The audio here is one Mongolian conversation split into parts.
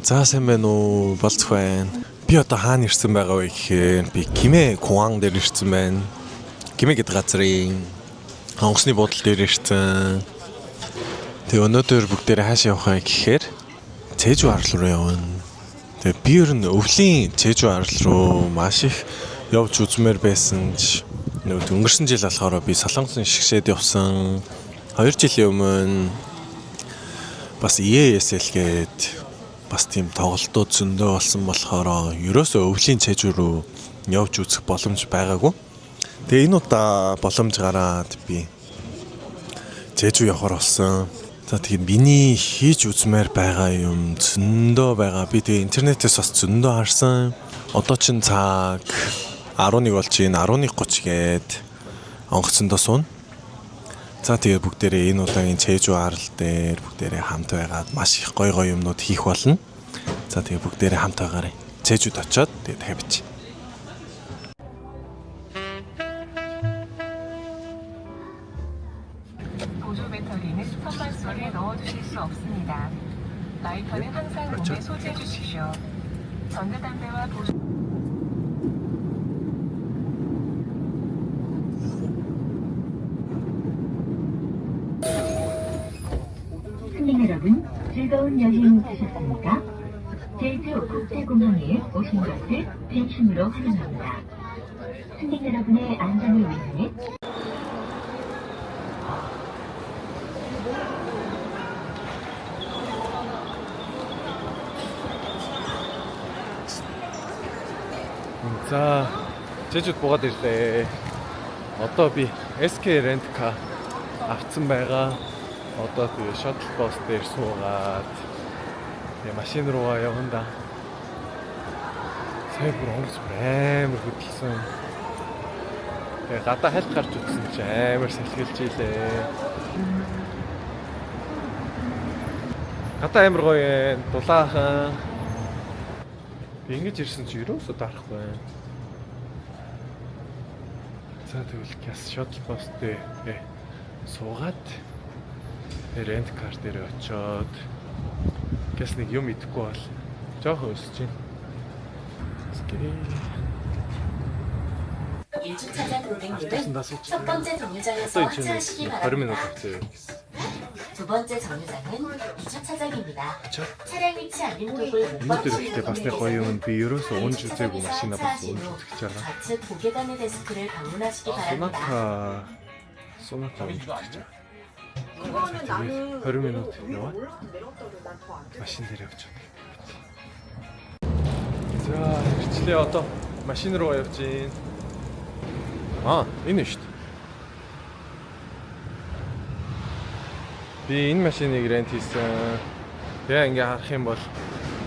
За сайн байна уу? Болцох байна. Би одоо хаана ирсэн байгаа вэ гэхээр би Кимэ Куан дээр ирсэн байна. Кимэ гэдэг газрын онгоцны буудлын дээр ирсэн. Тэгээ өнөөдөр бүгдээрээ хаашаа явах вэ гэхээр Цэжүү арал руу явна. Тэгээ би ер нь өвлийн Цэжүү арал руу маш их явж үзмээр байсан ч өнгөрсөн жил болохоор би Солонгосын шгшээд явсан. 2 жилийн өмнө бас ESL гээд бас тийм тоглолтууд зөндөө болсон болохоор ерөөсөө өвлийн Цэжүү рүү явж үзэх боломж байгаагүй. Тэгээ энэ удаа боломж гараад би Цэжүү явахаар болсон. За тэгээд миний хийж үзмээр байгаа юм зөндөө байгаа. Би тэгээ интернетээс бас зөндөө харсан. Одоо чин цаг 11 болж байна. 11:30 гээд онгоцондоо сууна. За тэгээд бүгдээрээ энэ удаагийн Цэжүү арал дээр бүгдээрээ хамт байгаад маш их гоё юмнууд хийх болно. За тэгээд бүгдээрээ хамт байгаарай. Цэжүүд очиод тэгээд дахиад бич. 보조 배터리는 선반소에 넣어두실 수 없습니다. 라이터는 항상 몸에 소지해 주십시오. 전자담배와 보조 승객 여러분, 즐거운 여행 되셨습니까? 제주 국제공항에 오신 것을 진심으로 환영합니다. 승객 여러분의 안전을 위해 За Цэжүүд буугаад ирлээ. Одоо би SK Rent-A авцсан байгаа. Одоо тэгээ shuttle bus дээр суугаад тэгээ машин руугаа явна да. Сайн бүр онгоц амар хөдөлсөн. Тэгээ гадаа хальт гарч утсан чи амар салхилж илээ. Гадаа амар гоё ээ, дулаахан. Би ингэж ирсэн чи юусоо дарахгүй. За тэгвэл газ shuttle bus дээр суугаад рент кар дээр очиод газ нэг юм идэхгүй бол жоохон өсөж байна. Окей. 1주차장 고객님은 첫 번째 정류장에서 하차하시기 바랍니다. 두 번째 정류장은 2주차장입니다. 차량 위치 알림톡을 못 받으시는 고객님께서는 би ерөөсөө унж үзээгүй машина бас унж үзэж байгаа. 좌측 고객안내 데스크를 방문하시기 바랍니다. 소나타 унж үзэж байгаа. 그거는 나는 20 минут яваа. 올라서 내렸다고 난 더 안 돼. машин дээр явж байгаа. За, ирчлээ одоо машин руу явж гин. Энэ шүү дээ. Би энэ машиныг рент хийсэн. Тэгээ ингээ харах юм бол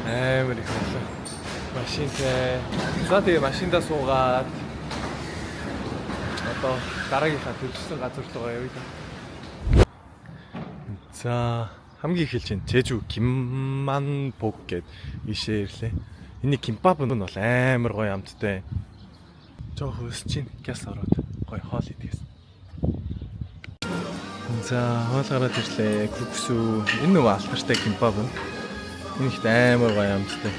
амар их болоо. Машинтай. За тэгээ машиндаа суугаад одоо дараагийнхаа төлөвлөсөн газар руу явъя да. За хамгийн их хэлж байна. Цэжүү Кимманбук гэд ишээ ирлээ. Эний кимбаб нь бол амар гоё амттай. Жоо өсөж чинь гяс ороод гоё хоол идэгсэн. За хоол гараад ирлээ. Күксү. Энэ нөгөө алтартай кимбаб нь. Энэ ихт амар гоё амттай.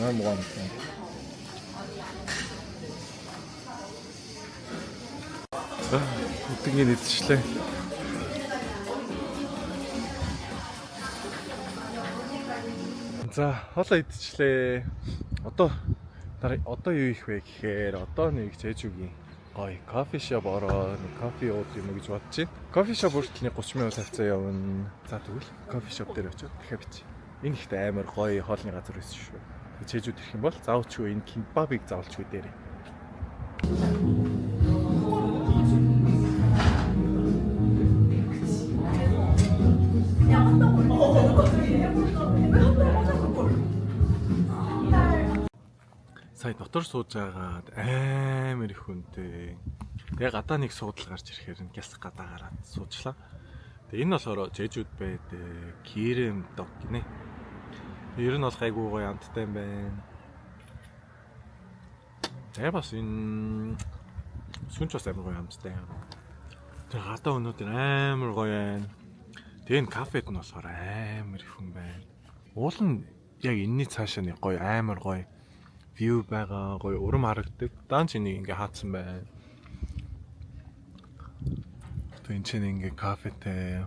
Амар гоё амттай. Үтгэн идчихлээ. За, хоолоо идчихлээ. Одоо юу их вэ гэхээр одоо нэг Цэжүүгийн гоё кофе шоп ороод нэг кофе уух юм гэж бодож байна. Кофе шоп хүртэл 30 минут хавцаа явна. За тэгвэл кофе шоп дээр очиод дахиад бич. Энэ ихт амар гоё хоолны газар байсан шүү. Цэжүүд ирэх юм бол заавалчгүй энэ кимбабыг заавалчгүй дээрээ. Сая дотор сууж байгаад амар их хүнтэй. Тэгээ гадаа нэг суудлал гарч ирэхээр нь гяс гадаа гараад суучлаа. Тэгээ энэ болохоор Цэжүүд байдаг Кирэм дог гинэ. Ер нь бол гайгүй гоё амттай юм байна. Тэгээ бас энэ Сүнч бас амар гоё амттай. Тэр гадаа өнөөдөр амар гоё байна. Тэгээ энэ кафед нь болохоор амар их хүн байна. Уул нь яг энэний цаашаа нэг гоё амар гоё view байгаа, гоё урам харагдаг. Даанч энийг ингээ хаацсан байна. То энэ чинь ингээ кафетэй.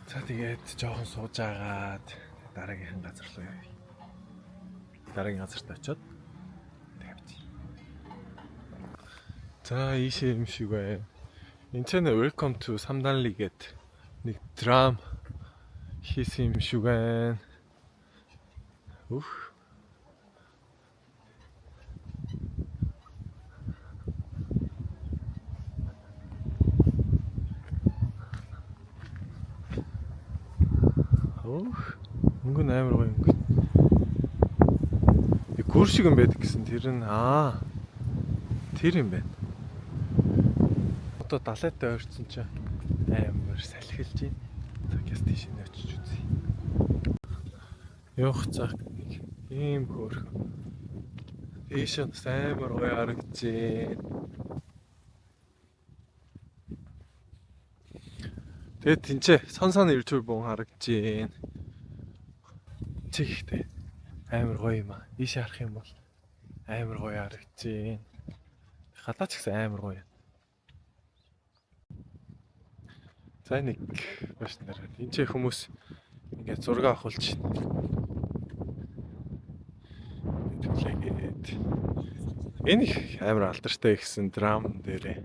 За тэгээд жоохон сууж агаад дараагийн газар руу явъя. Дараагийн газарт очиод тавьчих. За ийшээ юм шиг бай. Энд чинь welcome to Samdanli гэд нэг драм хийсэн юм шиг байна. Ух. Өнгөн амар гоё өнгө. Гүр шиг юм байдаг гэсэн тэр нь тэр юм байна. Одоо далайтай ойрцсон чинь амар салхилж байна. За гэс тийш нэ очиж үзье. Явах цаг нэг ийм хөөрхөн. Тийш нь амар гоё харагдаж байна. Тэгээд тэнцээ сон ирчүүр бун харагдаж байна. Чигтэй амар гоё юм аа. Ийш харах юм бол амар гоё харагдаж байна. Гадаа ч гэсэн амар гоё. За нэг баш нараад энэ ч хүмүүс ингээд зураг авахулж байна. Энэ их амар алдартай гэсэн драм дээрээ.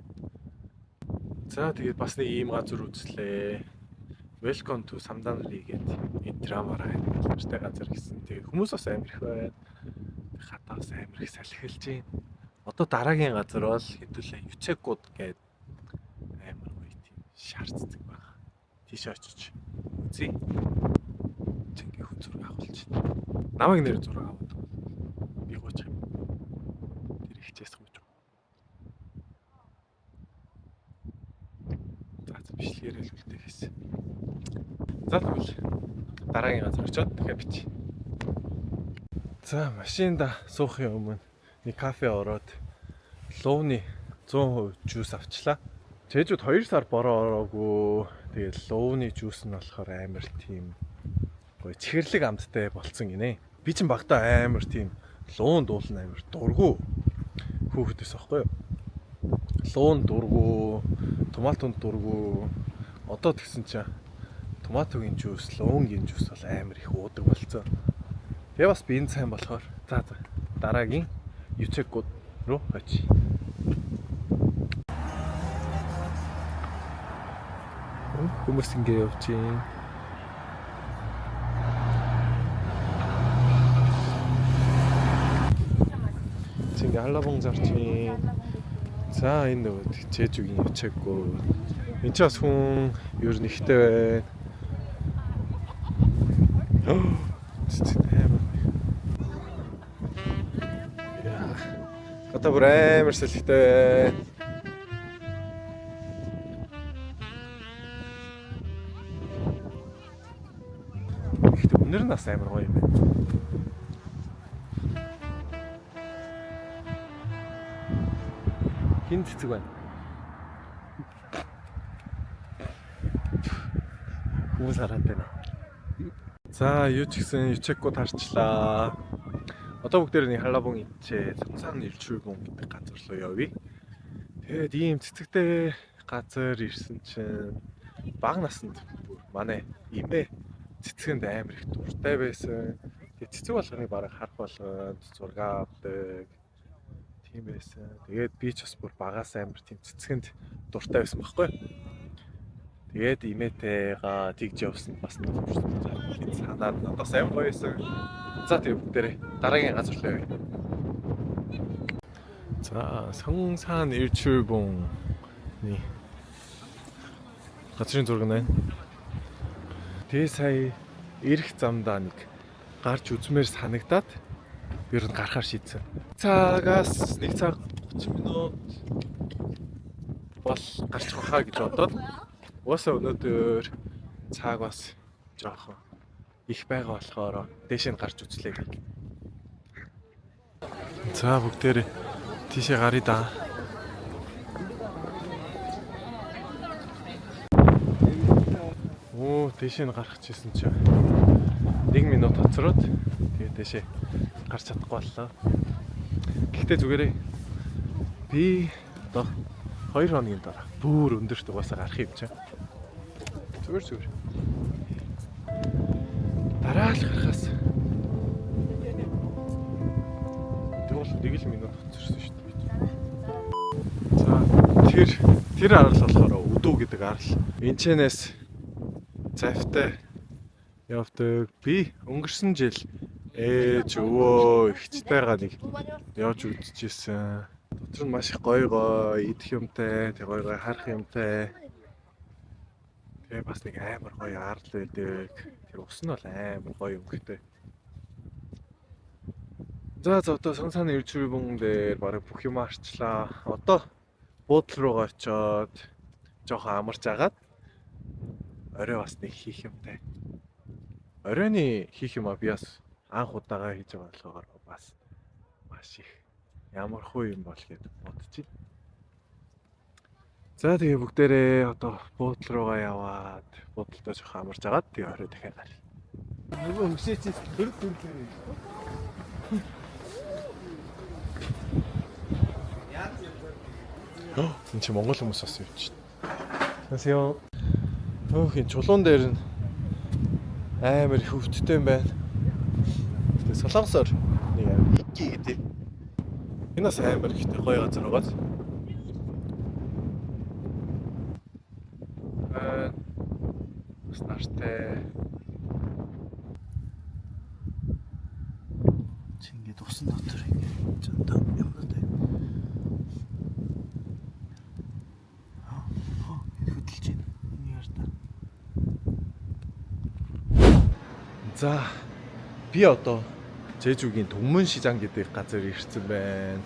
За тэгээд бас нэг ийм газар үзлээ. Welcome to Samdanli гэдэг энэ драмаараа алдартай газар гэсэн. Тэгээд хүмүүс бас амар их байна. Хатаас амар их салхилж байна. Одоо дараагийн газар бол хэдүүлээ Юцекууд гэдэг амар гоё тийм шаарцдаг байна. Тийш очиж үзье. Чингээ хүн зураг авахулж байна. Намайг нэр зураг аваад би гооч юм. Тэр ихчээс гооч. За бичлэгээр л үлдээ гэсэн. За тэгвэл дараагийн газар очиод дахиад бич. За машинда суухын өмнө нэг кафе ороод лууны 100% жуус авчлаа. Чэжүүд 2 сар бороо ороогүй. Тэгээд лууны жуус нь болохоор амар тийм гоё чихэрлэг амттай болцсон гинэ. Би чинь багтаа амар тийм луун дуулна амар дургу хүүхдээс аахгүй юу. Луун дургу, томатонд дургу. Одоо тэгсэн чинь томатогийн жуус, луунгийн жуус бол амар их уудаг болцсон. Тэгээ бас би энэ сайн болохоор за дараагийн Юцекууд руу очие. Хүмүүс ингэ явж байна. Чиний алабон зарч байна. За энэ нөгөө Чэжүүгийн Юцекууд. Энд ч бас хүн ер нь ихтэй байна. Одоо бүр амар салхитай. Гэхдээ өнөр нь бас амар гоё юм байна. Хин цэцэг байна. Хүмүүс хараад байна. За юу ч гэсэн Юцекууд харчлаа. Одоо бүгдээр нэг халаабун ичээ цанцааны илчүүр гэдэг газар руу явъя. Тэгээд ийм цэцэгтэй газар ирсэн чинь бага наснд манай имээ цэцгэнд амар их дуртай байсан. Тэгээд цэцэг болгоныг бараг харах болгоод зураг авдаг. Тийм байсан. Тэгээд би ч бас бүр багаас амар тийм цэцгэнд дуртай байсан байхгүй. Тэгээд имээтэйгаа тэгж явсан бас нэг санаад надаас амар гоё байсан. За тийм бүгдээрээ дараагийн газар руу явъя. За Сонсан Илчүүрбун газрын зураг байна. Тэгээ сая ирэх замдаа нэг гарч үзмээр санагдаад би ер нь гарахаар шийдсэн. Цагаас 1 цаг 30 минут бол гарч байхаа гэж бодоод уусаа өнөөдөр цаг бас жоохон их байгаа болохоор дээш нь гарч үзлээ гэх. За бүгдээрээ тийшээ гаръя да. Оо тийшээ гарах гэсэн чинь 1 минут хоцроод тэгээд тийшээ гарч чадахгүй боллоо. Гэхдээ зүгээрээ би одоо 2 хоногийн дараа бүр өндөрт угаасаа гарах юм чинь. Зүгээр. Дараа л гарахаас. Тэгвэл 1 минут хоцорсон шүү дээ. За тэр арал болохоор өдөө гэдэг арал. Энчэнээс завтай явдаг. Би өнгөрсөн жил ээж өвөө ихчтэйгаа нэг явж үзчихсэн. Дотор нь маш их гоё идэх юмтай, тэг гоё харах юмтай. Тэгээ бас нэг амар гоё арал байдаг. Тэр ус нь бол амар гоё өнгөтэй. За одоо Сонсаны эрчүүн дээр бараг бүх юм арчлаа. Одоо буудлын руугаа очиод жоохон амарч агаад орой бас нэг хийх юмтай. Оройны хийх юм би бас анх удаага хийж байгаа болохоор бас маш их ямар хөө юм бол гэж бодож байна. За тэгээ бүгдээрээ одоо буудлын руугаа яваад буудлаа жоохон амарч агаад тэгээ орой дахиад гаръя. Нөгөө өмсөж төрөлөө. Энд чи монгол хүмүүс бас явж байна. Анасё. Энэ чулуун дээр нь амар их хөвттэй юм байна. Тэгээ солонгосоор нэг амар ики гэдэг. Энэ бас амар ихтэй гоё газар байгаа. Бас нартай. Чи ингээд усан дотор ингээд зөндөө юмнууд байна. Хөдөлж байна. За би одоо Жэжүүгийн Түмэн шижан гэдэг газар ирсэн байна.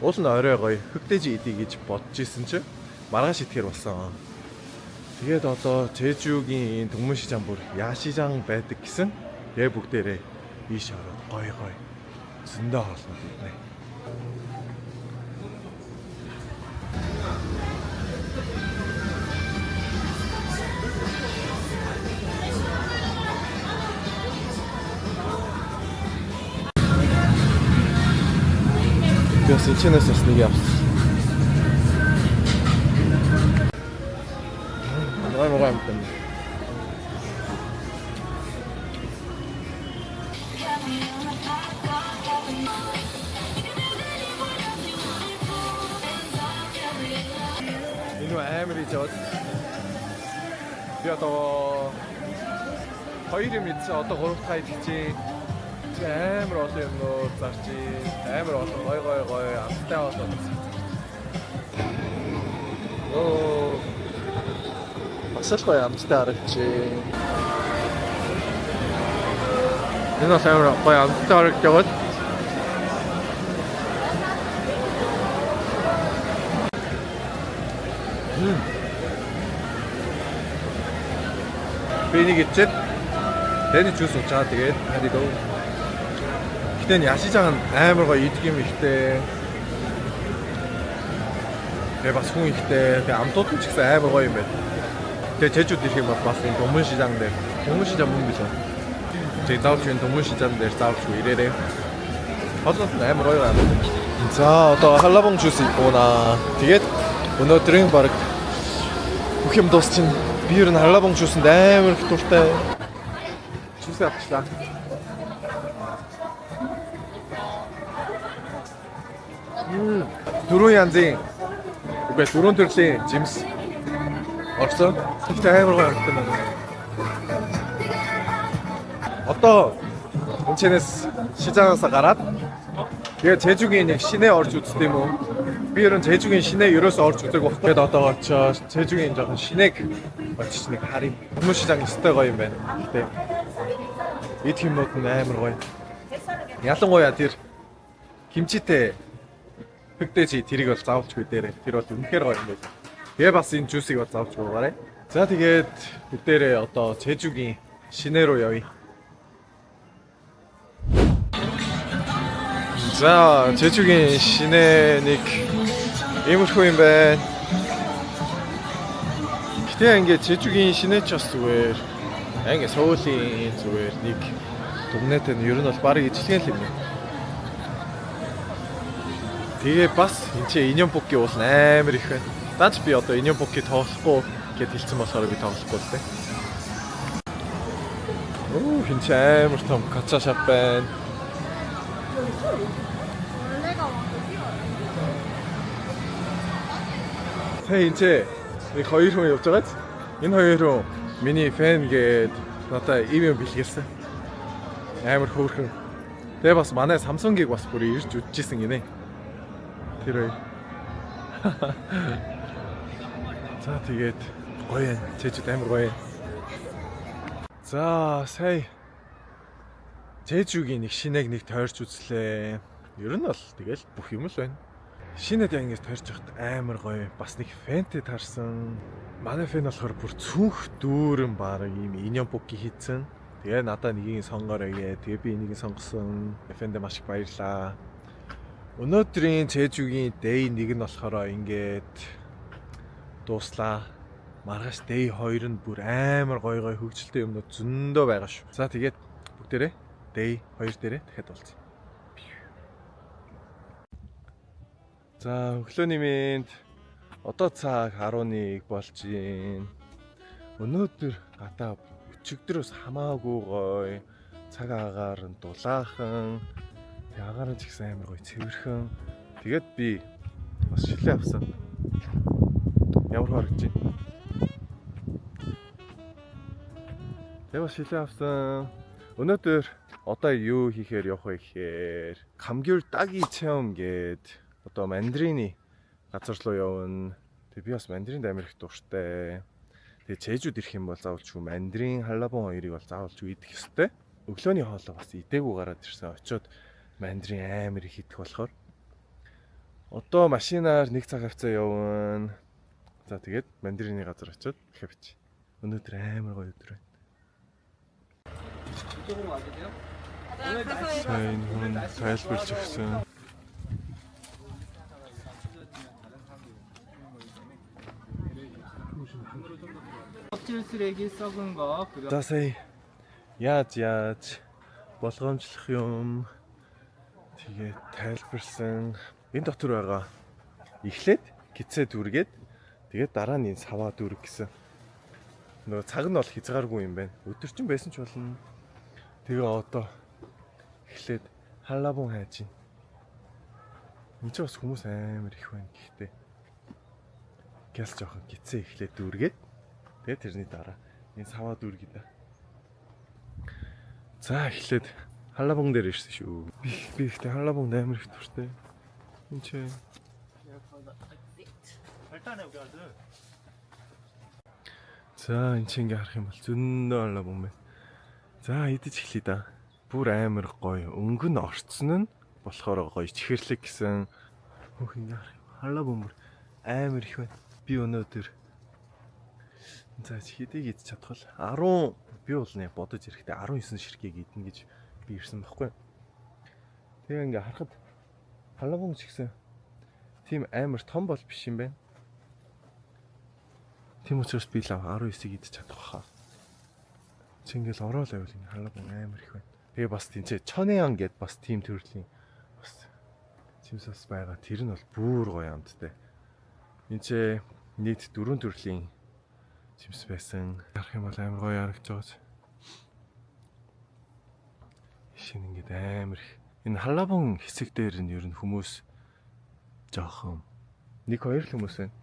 Уул нь орой гоё хөгдэж идий гэж бодож исэн чинь маргааш итгэр болсон. Тэгээд одоо Жэжүүгийн Түмэн шижан бүр яашижан байдаг гэсэн. Тэгээ бүгдээрээ ийш ороод гоё зөндөө хоолнууд иднэ. Бас энэчнээс бас нэг явсан. Маа юм байна. Энэ амар ижод. Би одоо 2 юм идсэн одоо 3 дахь идэж чинь амар олон юмнууд зарч амар олон гоё амттай болоод. Бас л гоё амттай харагдчих. Энэ бас амар гоё амттай харагдаад. Би нэг ичээд тэний жуус уучаа тэгээд харид өө. Гэтэ яшижаан амар гоё идэх юм ихтэй. Тэгээ бас хүн ихтэй. Тэгээ амтууд нь ч гэсэн амар гоё юм байна. Тэгээ Жэжүүд ирэх юм бол бас энэ Түмэн шижан дээр. Түмэн шижан мөн биш үү? Тэгээ заавч энэ Түмэн шижан дээр заавч ирээрээ. Хоолой амар гоё юм. За одоо халабон жуус ууна. Тэгээд өнөөдрийн баг бүх юм дуусчихна. Би ер нь халабон жуусанд амар их дуртай. Жуус авчлаа. Дөрвөн янзын үгүй дөрвөн төрлийн жимс орсон. Тэгтээ амар гоё харагдсан байна. Одоо энэчнээс шижаанаас гараад тэгээд Жэжүүгийн нэг шинэ орж үзт юм уу? Би ер нь Жэжүүгийн шинэ ерөөсөө орж үзег багт. Тэгээд одоо очоо Жэжүүгийн жоохон шинэг очиж нэг харъя. Түмэн шижаан өстэй гоё юм байна. Гэтэ идэх юмнууд нь амар гоё. Ялангуяа тэр кимчитэй хөгдөөж тэрийг бол заавч бидээрээ. Тэр бол үнэхээр гоё юм байна. Тэгээ бас энэ жуусыг бол заавч уугаарай. За тэгээд бидээрээ одоо Жэжүүгийн шинэ руу явъя. За, Jeju-гийн шинэ нэг иймэрхүү юм байна. Гэтэ ингээд Jeju-гийн шинэ ч бас зүгээр. Ингээд Сөүлийн зүгээр нэг дүгнэтэй нь ер нь бол барыг ижлэгэн л юм. Тэгээ бас энэ чи Inyeonbokki уул амар их байна. Дааж би одоо Inyeonbokki тоглохгүй гэд хэлсэн болохоор би тоглохгүй л дээ. Оо, хин чи амар том кача шап байна. Тэ энэ чи нэг хоёр хүн явж байгааз. Энэ хоёр хүн миний фэн гээд надад ийм юм бэлгэлсэн. Амар хөөрхөн. Тэгээ бас манай Samsung-ыг бас бүр ирж үдчихсэн гинэ. Тэр хоёр. За тэгээд гоё юм. Jeju амар гоё. За сая Jeju-гийн нэг шинээг нэг тойрч үзлээ. Ер нь бол тэгэл бүх юм л байна. Шинэд яг ингэж тойрч явахад амар гоё. Бас нэг фэнтэй таарсан. Манай фэн болохоор бүр цүнх дүүрэн баг ийм Inyeonbokki хийцэн. Тэгээ надаа нэгийг сонгоорой гээ. Тэгээ би энийг сонгосон. Фэндээ маш их баярлаа. Өнөөдрийн Jeju-гийн day 1 нь болохоор ингээд дууслаа. Маргааш day 2 нь бүр амар гоё гоё хөгжилтэй юмнууд зөндөө байгаа шүү. За тэгээд бүгдээрээ day 2 дээрээ дахиад уулзъя. За өглөөний мэнд одоо цаг 11 болж байна. Өнөөдөр гадаа өчигдрөөс хамаагүй гоё. Цаг агаар нь дулаахан. Тэгээ агаар нь ч ихсэн амар гоё цэвэрхэн. Тэгээд би бас шилээ авсан. Ямар харагдаж байна? Тэгээ бас шилээ авсан. Өнөөдөр одоо юу хийхээр явах вэ гэхээр Kamgyur Dagi Cheom гээд одоо мандариний газар руу явна. Тэгээ би бас мандаринд амар их дуртай. Тэгээ Jeju-д ирэх юм бол заавалчгүй мандарин, халабон хоёрыг бол заавалчгүй идэх ёстой. Өглөөний хоолой бас идээгүй гараад ирсэн. Очоод мандарин амар их идэх болохоор одоо машинаар 1 цаг хавцаа явна. За тэгээд мандарины газар очоод дахиад бич. Өнөөдөр амар гоё өдөр байна. Сайн хүн тайлбарлаж өгсөн. За сая яаж болгоомжлох юм тэгээд тайлбарлсан. Энэ дотор байгаа эхлээд гицээ дүргээд тэгээд дараа нь энэ саваа дүрг гэсэн. Нөгөө цаг нь бол хязгааргүй юм байна. Өдөрчин байсан ч болно. Тэгээ одоо эхлээд халабон хайж байна. Энд ч бас хүмүүс амар их байна гэхдээ. Гяс жоохон гицээ эхлээд дүргээд тэгээд тэрний дараа энэ саваа дүргий да. За эхлээд халабон дээр ирсэн шүү. Би ихтэй халабон амар их дуртай. Энд чи за энэ чи ингээ харах юм бол зөндөө халабон байна. За идэж эхлэе да. Бүр амар гоё. Өнгө нь орцсон нь болохоор гоё чихэрлэг гэсэн. Хөх ингээ харах юм. Халабон бүр амар их байна. Би өнөөдөр за хэдийг идэж чадхал 10 би бол нэ бодож ирэхдээ 19 ширхгийг идэнэ гэж би ирсэн байхгүй. Тэгээ ингээ харахад халабон ч гэсэн тийм амар том бол биш юм байна. Тийм учраас би л 19-ийг идэж чадах хаа. Чингэл ороод байвал ингээ халабон амар их байна. Тэгээ бас тийм ч Chonyeon гэд бас тийм төрлийн бас чимсэс байгаа. Тэр нь бол бүр гоё амттай. Энд ч нийт 4 төрлийн чимс байсан. Харах юм бол амар гоё харагдаж байгаа. Шинэ ингээд амар их. Энэ халабон хэсэг дээр нь ер нь хүмүүс жоохон 1-2 хүмүүс байна.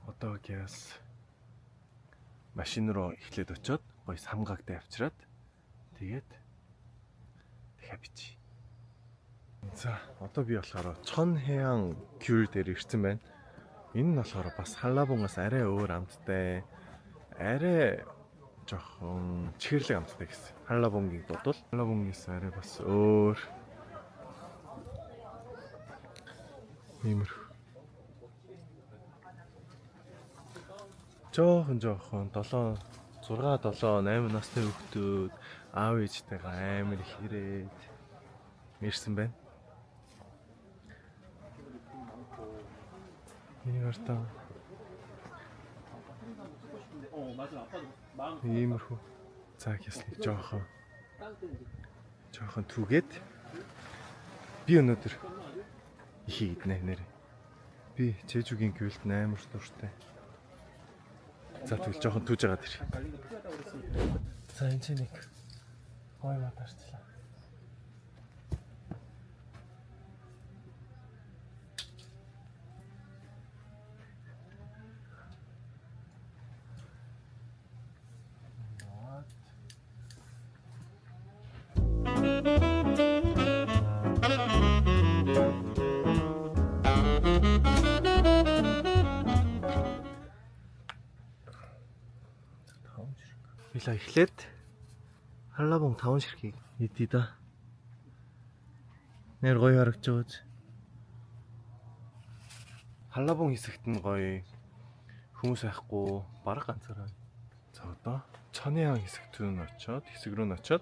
Одоо гяс машин руу эхлээд очиод гоё самгаагтай авчираад тэгээд дахиад бич. За одоо би болохоор Chonyeon Gyu дээр ирсэн байна. Энэ нь болохоор бас халабонгоос арай өөр амттай. Арай жоохон чихэрлэг амттай гэсэн. Халабонгийн бодвол халабонгоос арай бас өөр. Иймэр. Жоохон 7 6 7 8 настай хүүхдүүд аав ээжтэйгээ амар их ирээд ирсэн байна. Энийг артаа. Иймэрхүү. За ясныг жоохон түгээд би өнөөдөр ихийг иднэ нэр. Би Чэжүүгийн гүйлт 8 дуртай. За тэгэл жоохон түүж байгаа тэр. За энэ ч нэг гой матарчлаа. Билаа эхлээд Халлабун таван ширхгийг идээ да. Нэр гоё харагдж байгааз. Халлабун хэсэгт нь гоё хүмүүс байхгүй бараг ганцаараа. За одоо Чоньян хэсэгт нь очиод хэсэг рүү нь очиод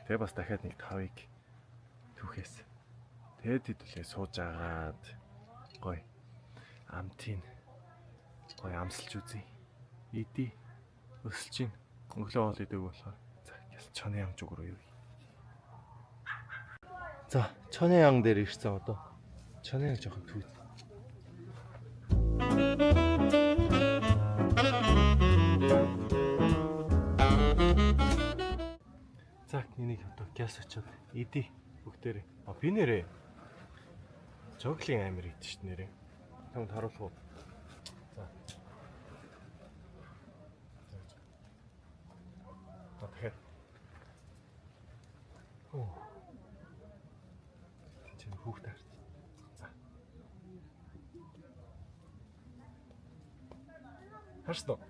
тэгээ бас дахиад нэг тавыг түүхээс. Тэгээд хэдүүлээ сууж агаад гоё амтын гоё амсалж үзье. Идий өсөлж чинь өглөө хоол идэг болохоор за яс Чоньян зүг рүү юу. За Чоньян дээр ирсэн одоо. Чоньян жоохон түүх. За энийг одоо гяс очиод идий бүгдээрээ. Би нэрээ жоглин амир идэж шít нэрээ. Танд харуулах уу? За. Тэгэхээр. Чинь хүүхдээ харж. За. Харсан уу?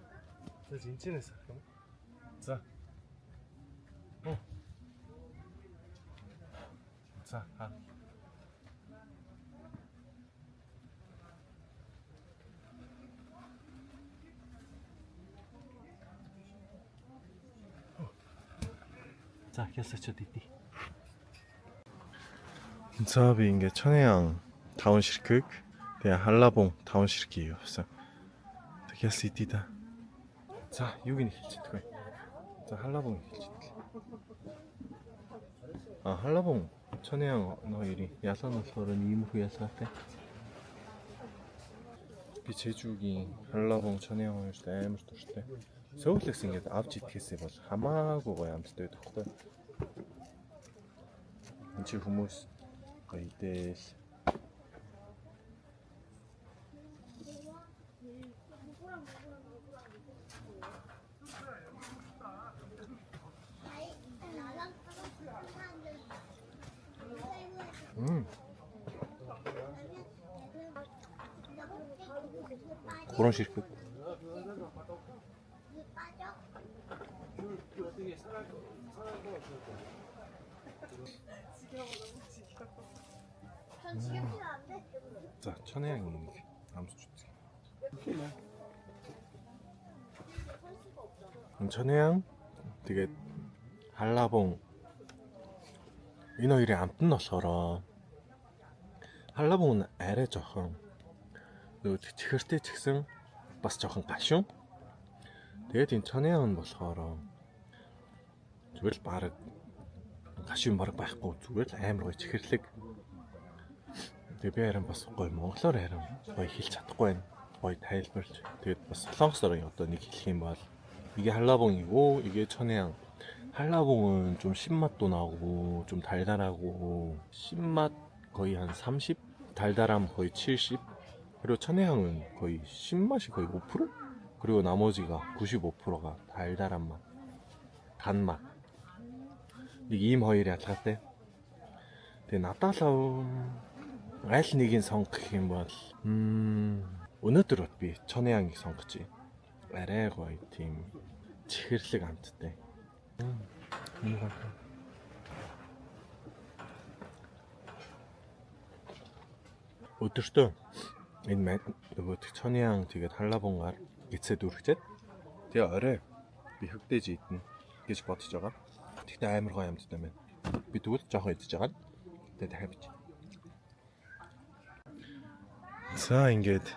За зинчнээс харах юм. За. За хаа. За ясачод идий. За би ингээд Чоньян таван ширхэг тэгээ Халлабун таван ширхгийг явсан. Тэгээс идий да. За юуг нь хэлж чадах вэ? За Халлабун хэлж чадлаа. Халлабун Чоньян хоёрын ялгаа нь болохоор иймэрхүү ялгаатай. Би Чэжүүгийн Халлабун Чоньян хоёрт амар дуртай. Сөүлэс ингээд авч идэхээсээ бол хамаагүй гоё амттай байдаг хгүй. Энд чи хүмүүс гоё идэл. Гурван ширхэг. За Чоньян нэг амсч үзье. Чоньян тэгээд Халлабун энэ хоёрын амт нь болохоор Халлабун арай жоохон нөө чихэртэй ч гэсэн бас жоохон гашуун. Тэгээд энэ Чоньян нь болохоор зүгээр л баг гашуун баг байхгүй зүгээр л амар гоё чихэрлэг. Тэгээ би харин бас гоё монголоор харин гоё хэлж чадахгүй байна. Гоё тайлбарлаж. Тэгээд бас солонгосоор одоо нэг хэлэх юм бол 이게 한라봉이고 이게 Чоньян. 한라봉은 좀 신맛도 나고 좀 달달하고 신맛 거의 한 30, 달달함 거의 70. 그리고 Chonьyan은 거의 신맛이 거의 5%? 그리고 나머지가 95%가 달달한 맛, 단맛. ийм хоёрын ялгаатай. Тэгээ надад л аль нэгийг сонгох юм бол өнөөдөр бод би Chonьяныг сонгож байна. Арай гоё тийм чихэрлэг амттай. Өдөртөө энэ нөгөө Chonьян тэгээд Халлабунгаар эцэд үргэжээд тэгээ орой би хөвдөөж идэнэ гэж бодож байгаа. Тэгтээ амар гоё амттай байна. Би тэгвэл жоохон идэж байгаа. Тэгээ дахиад бич. За ингээд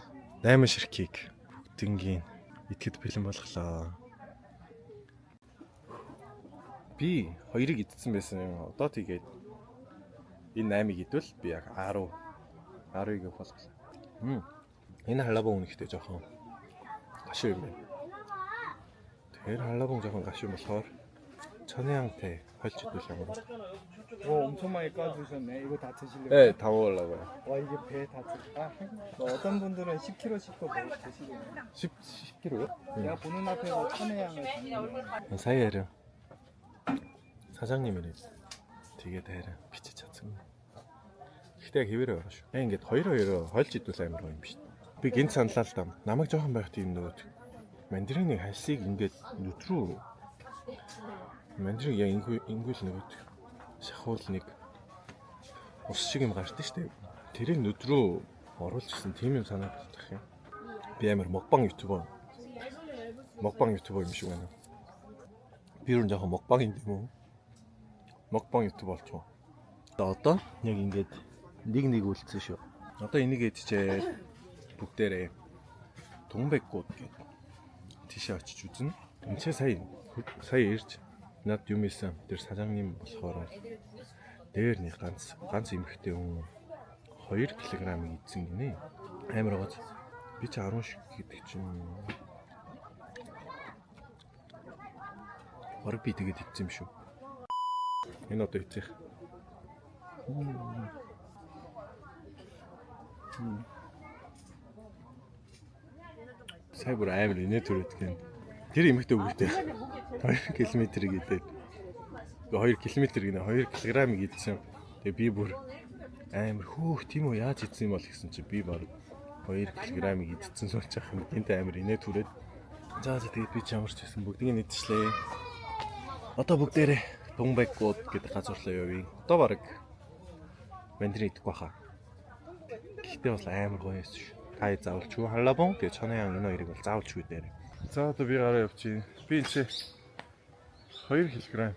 8 ширхгийг бүгднгийн итгэд бэлэн болголоо. Би 2-ыг идсэн байсан юм. Одоо тэгээд энэ 8-ыг идвэл би яг 10-ыг болголоо. Энэ халаабон үнэхтэй жоохон гашуу юм байна. Тэр халаабон жоохон гашуу болохоор 천혜향тэй холж идвэл ямар вэ? 엄청 많이 까주셨네. 이거 다 드시려고? 네, 다 먹으려고요. 와, 이게 배 다 어떤 분들은 10kg씩 드시거든요. 10kg요? 내가 보는 앞에서 천혜향을 주는 사이에는 사장님이 되게 대략 빛이 찼습니다. ихтэй хэвээрээ ороош. Ингээд 2-2 хольж идвэл амар гоё юм биш. Би гинт саналаа л даа. Намайг жоохон байхад юм нөгөө мандарины хальсыг ингээд нүдрүү мандарин яа ингүүл нөгөө шахуул нэг ус шиг юм гардаг штеп. Тэрийг нүдрүү оруулчихсан тийм юм санагдах юм. Би амар 먹방 ютубер юм шиг байна. Би юу жоохон 먹방 юм уу? 먹방 ютуб болчихоо. Одоо яг ингээд нэг үлдсэн шүү. Одоо энийг идчихээ бүгдээрээ Тунбэкгууд гэдэг тийшээ очиж үзнэ. Энд сая ирж над юм исэн. Тэр сажааны болохоор дээр нэг ганц эмхтэй хүн 2 кг-ыг идсэн гинэ. Амар гоц. Би ч 10 шиг гэдэг чинь бараг би тэгээд идсэн юм шүү. Энэ одоо идэх. Сая бүр амар инээ төрөд гэн. Тэр эмэгтэй үгтэй 2 км-ийг идээд 2 км гинэ 2 кг-ыг идсэн. Тэгээ би бүр амар хөөх тийм үү яаж идсэн юм бол гэсэн чи би баг 2 кг-ыг идсэн сууж ах юм. Энд амар инээ төрөд. За тэгээд би ч ямарч байсан бүгдийг идчихлээ. Одоо бүгдээрээ Тунбэкгууд гэдэг газарлаа явъя. Одоо баг мандрин идэхгүй хаа. Гэхдээ бас амар гоё байсан шүү. Тай заавалч юу халаабон тэгээ 천혜향 энэ хоёрыг бол заавалч үү дээр. За одоо би гараа явчих. Би энэ 2 кг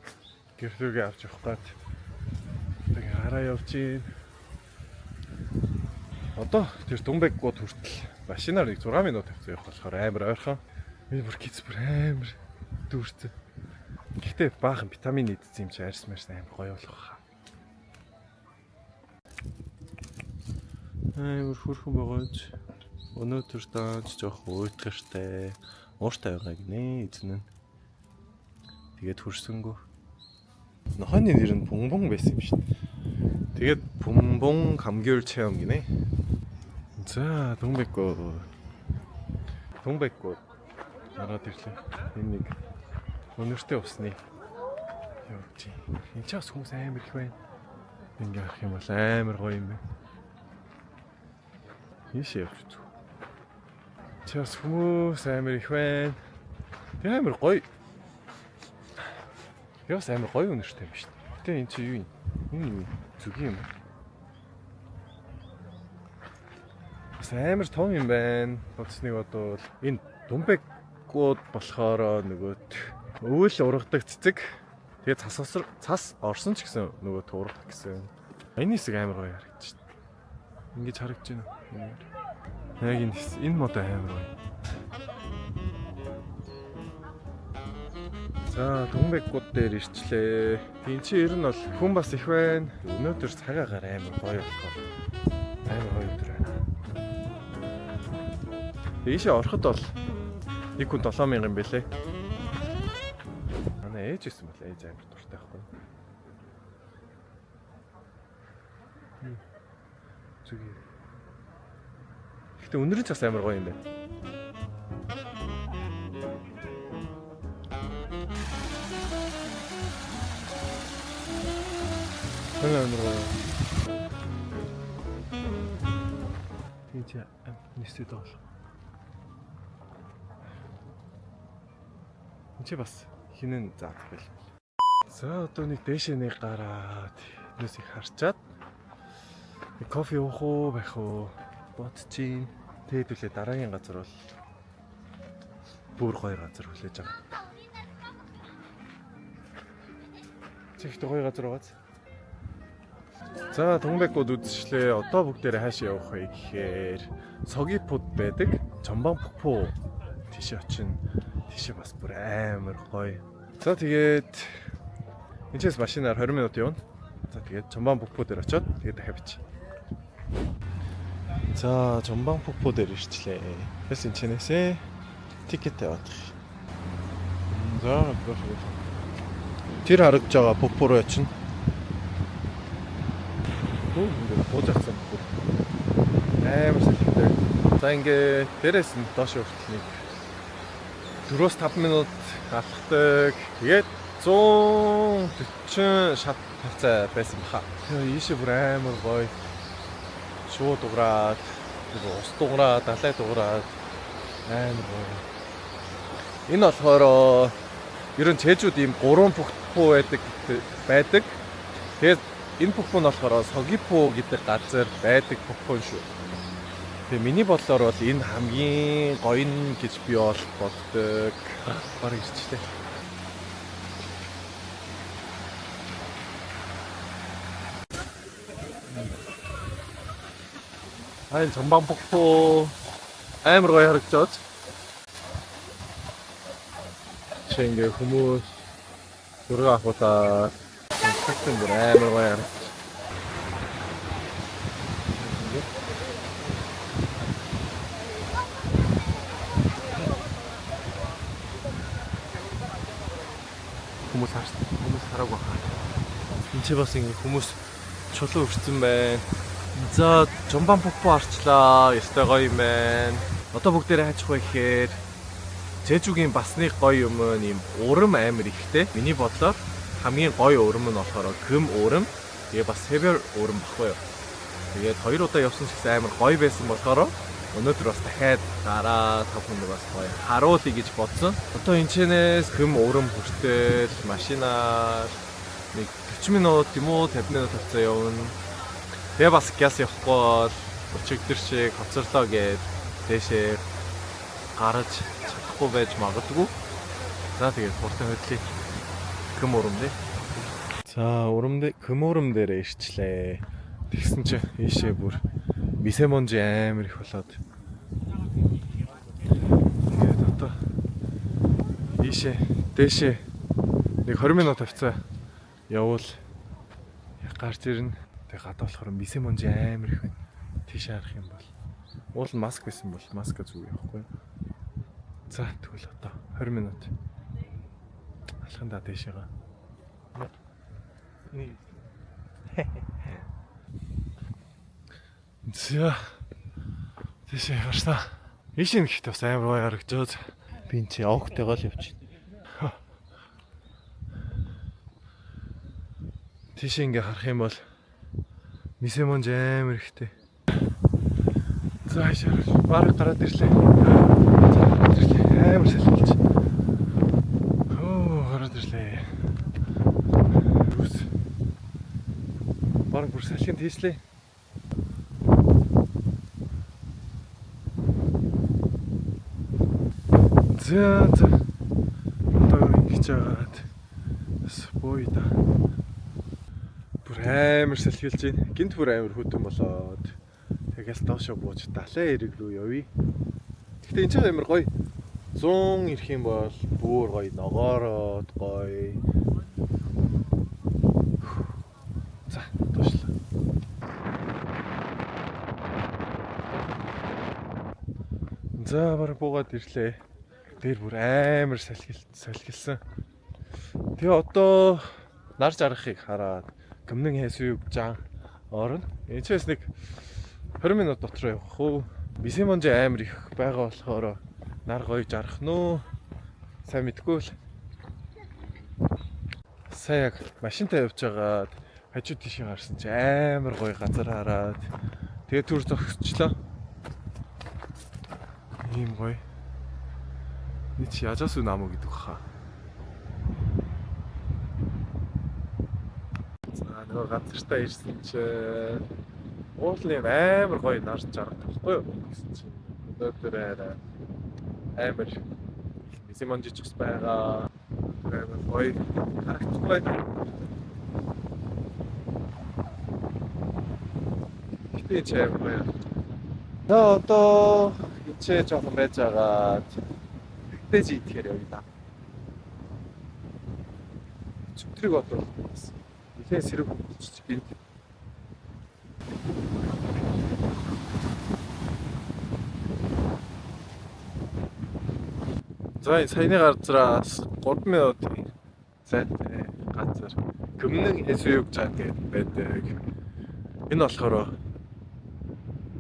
гэртүүгээ авч явах гээд тэгээ гараа явчих. Одоо тэр Тунбэкгууд хүртэл машинаар нэг 6 минут тавьсан явах болохоор амар ойрхон. Би бүр гиз бүр амар дүүрсэн. Гэхдээ баахан витамин идсэн юм чи арьс марьс амар гоё болох хаа. Амар хөрхөн байгаач. Өнөөдөр дааж жоох уйтгартай. Ууртай байгаа гинэ эзэн нь. Тэгээд хөрсөнгөө. Нохойны нэр нь Бумбун байсан юм шүү дээ. Тэгээд Бумбун 감귤 체험 гинэ. За Тунбэкгууд хараад ирлээ. Энэ нэг өнөртэй усны явж байна. Энд ч бас хүмүүс амар их байна. Ингээ харах юм бол амар гоё юм байна. Ийш явж үзв. Чаас хүмүүс амар их байна. Тэг амар гоё. Яс амар гоё өнөртэй юм шүү дээ. Гэтэ эн чи юу юм? Энэ юу? Зүг юм. Амар том юм байна. Боцныг бодвол энэ Тунбэкгууд болохоор нөгөө өвөл ургадаг цэцэг. Тэгээ цас орсон ч гэсэн нөгөө туурах гэсэн. Энэ хэсэг амар гоё харагдаж байна. Ингэж харагдаж байна. Яг энэ мод амар гоё. За Тунбэкгууд дээр ирчлээ. Энд чи ер нь бол хүн бас их байна. Өнөөдөр цагаагаар амар гоё болохоор амар гоё өдөр байна. Ийшээ ороход бол нэг хүн 7000 юм бэлээ. Манай ээж гэсэн бол ээж амар дуртай байхгүй. Зүгий. Гэтэ өнөрийн цас амар гоё юм байна. Амар гоё. Тийч нэстэй доо. Чи бас хинэн заах байл. За одоо нэг дээшээ нэг гараад энэс их харчаад нэг кофе уух уу байх уу бодчихин. Тэдүүлээ дараагийн газар бол бүр гоё газар хүлээж байгаа. Чихт гоё газар байгааз. За Тонбекууд үзчихлээ. Одоо бүгдээрээ хаашаа явах вэ гэхээр Согипуд байдаг. Чомбан Пхупху тийш очино. Тийш бас бүр амар гоё. За тэгээд энэчээс машинаар 20 минут явна. За тэгээд Чомбан Пхупху дээр очиод тэгээд дахиад бич. За Чомбан Пхупху дээр ирчлээ. Тэс энэчнээсээ тикет авах. За тэр харагдж байгаа Пхупху руу очино. Ингээд буужсан бүр амар сэтгэлтэй. За ингээд дээрээс нь доош хүртэл нэг 4-5 минут алхдаг. Тэгээд 140 шат тавцаа байсан баха. Тэгээ ийшээ бүр амар гоё. Шууд дуграад, ус дуграад, далай дуграад амар гоё. Энэ болохоор ер нь Чежууд ийм 3 Пхупху байдаг. Тэгээд энэ Пхупху нь болохоор Согипу гэдэг газар байдаг Пхупху шүү. Тэгээ миний бодлоор бол энэ хамгийн гоё нь гэж би боддог. Бараг ирчлээ. Айн Чомбан Пхупху амар гоё харагдаж байна. Шингээ хүмүүс зураг авахудаа Тэгсэн бүр амар гоё харагдаж. Хүмүүс хараагүй хаа. Энд чи бас ингэ хүмүүс чулуу өрцөн байна. За Чомбан Пхупху арчлаа. Ёстой гоё юм байна. Одоо бүгдээрээ хаачих вэ гэхээр Чежугийн бас нэг гоё юм ийм урам амар ихтэй. Миний бодлоор хамгийн гоё урам нь болохоор Кэм урам. Тэгээ бас Север урам баггүй юу. Тэгээд 2 удаа явсан ч гэсэн амар гоё байсан болохоор өнөөдөр бас дахиад дараа 5 хүн бас гоё харуулъя гэж бодсон. Одоо энэчнээс Кэм урам хүртэл машинаар нэг 40 минут юм уу 50 минут тавцаа явна. Тэгээ бас газ явахгүй бол өчигдөр шиг хоцорлоо гээд дэшээ гараж чадахгүй байж магадгүй. За тэгээд хурдан хөдлөе. Кэм урам дээ. За Кэм урам дээр ирчлээ. Тэгсэн чи ийшээ бүр мисемонжи амар их болоод. Тэгээд одоо ийшээ дэшээ нэг 20 минут тавцаа явуул гарч ирнэ. Тэгээд гадаа болохоор мисемонжи амар их байна. Тийш харах юм бол уул нь маск байсан бол маска зүг явахгүй. За тэгвэл одоо 20 минут алхандаа дэшээгаа. За дэшээ харснаа. Ишин ихтэй бас амар гоё харагдаж. Би энэ чи авахтайгаа л явчих. Тийш ингээ харах юм бол мисемонж амар ихтэй. За шаар бараг гараад ирлээ. Амар салхилж. Гараад ирлээ. Бараг бүр салхинд хийслээ. За одоо ингэж аваад бууя да. Бүр амар салхилж байна. Гинт бүр амар хөдөн болоод тэгэл доошо бууж далайн эрэг рүү явъя. Гэхдээ энэ ч амар гоё. 100 ирэх юм бол бүр гоё ногоороод гоё. За доошлоо. За бараг буугаад ирлээ. Дээр бүр амар салхилсан. Тэгээ одоо нар жаргахыг хараад гомнын хэсвийг жан орно. Энэчээс нэг 20 минут дотор явах уу. Мисемонж амар их байгаа болохоор нар гоё жарах нөө. Сайн мэдгүй л. Сайн яг машинтай явж байгаад хажуу тийшээ гарсан чи амар гоё газар хараад тэгээ түр зогсчлоо. Ийм гоё. Нич яжасу намо гэдэг хаа. За нөгөө газартаа ирсэн чи уулын амар гоё нарж жаргах байхгүй юу гэсэн чи өнөөдөр амар мисемонж ч байгаа. Амар гоё харагдахгүй. 제 뭐야? 너 이제 조금 매자가 흑돼지 이티엘 여기다. 축트리고 또 이제 시르고 빈. За саяны газраас 3 минутын зайтай газар Гүмнэн хэсвийг чад гэдэг байдаг. Энэ болохоор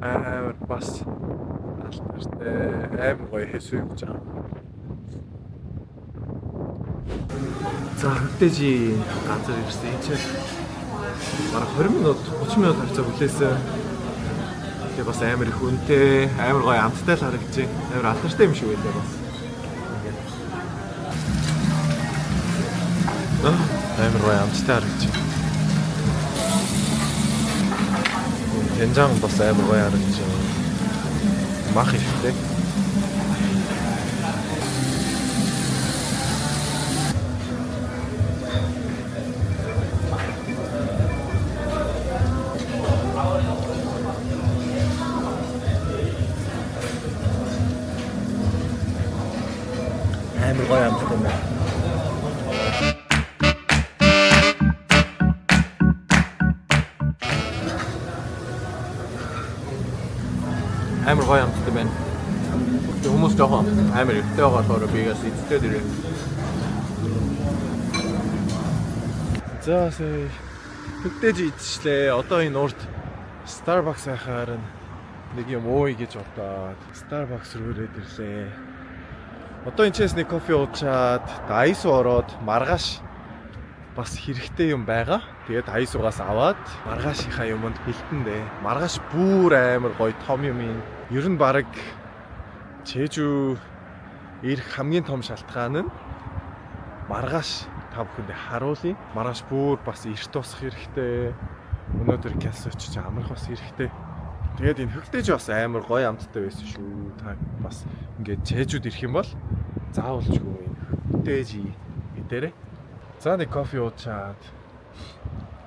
амар бас алдартай амар гоё хэсвийг чад. За 흑돼지 газар ирсэн. Энд чинь бараг 20 минут 30 минут хавцаа хүлээсэн. Тэгээ бас амар их үнэтэй, амар гоё амттай л харагдаж байна. Амар алдартай юм шиг байлаа бас. амар гоё амттай харагдаж байна. 된장 бас амар гоё харагдаж байна. Мах ихтэй. амар гоё амттай байна. амар гоё амттай байна. Хүмүүс жоохон амар ихтэй байгаа бигээс эцтэй дэрээ. За сая 흑돼지 идчихлээ. Одоо энэ урд Starbucks ахаар нэг юм ууя гэж бодоод Starbucks руу ирээд ирлээ. Одоо энэ чэс нэг кофе уучаад айс ороод маргааш бас хэрэгтэй юм байгаа. Тэгээд айсуугаас аваад маргаашийнхаа юмд бэлтэндээ. Маргааш бүр амар гоё том юм ин. Ер нь баг Чежүү ирэх хамгийн том шалтгаан нь маргааш та бүхэндээ харуулъя. Маргааш бүр бас эрт тусах хэрэгтэй. Өнөөдөр кяс очиж амрах бас хэрэгтэй. Тэгээд энэ 흑돼지 бас амар гоё амттай байсан шүү. Та бас ингээд Чежүүд ирэх юм бол заавалжгүй энэ 흑돼지 идээрэй. За нэг кофе уучаад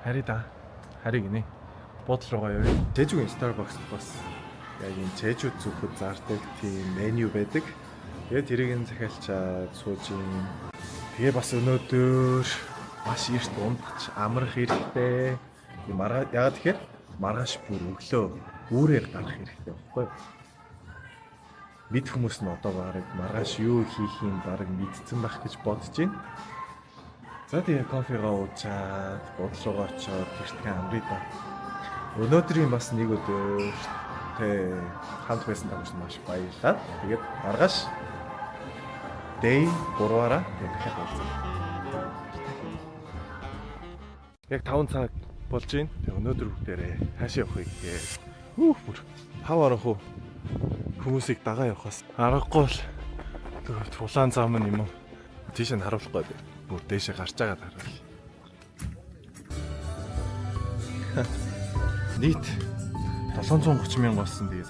харийг нэ бодол руугаа явъя. Чежүүгийн Starbucks бас яг энэ Чежүүд зүгт зардаг тийм меню байдаг. Тэгээд тэрийг нь захиалчаад сууж юм. Тэгээ бас өнөөдөр маш эрт унтж амрах хэрэгтэй. Яагаад тэгэхээр маргааш бүр өглөө үүрээр гарах хэрэгтэй байхгүй юу? Бид хүмүүс нь одоо бараг маргааш юу хийх юм бараг мэдсэн байх гэж бодож байна. За тэгээ кофегаа уучаад бодол руугаа очоод гэртээ амрыг да. Өнөөдрийн бас нэг өдөр тэ хамт байсан тамч маш баярлалаа. Тэгээд маргааш day 3-аараа дахиад уулзъя. Яг 5 цаг болж байна. Тэгээ өнөөдөр бүгдээрээ хаашаа явах вэ гэхээр бүр хав орох уу хүмүүсийг дагаа явахаас аргагүй л тулаан зам нь юм уу тийш нь харуулахгүй дээ. Бүр дээшээ гарч байгаад харуул. Нийт 730,000 болсон. Тэгээ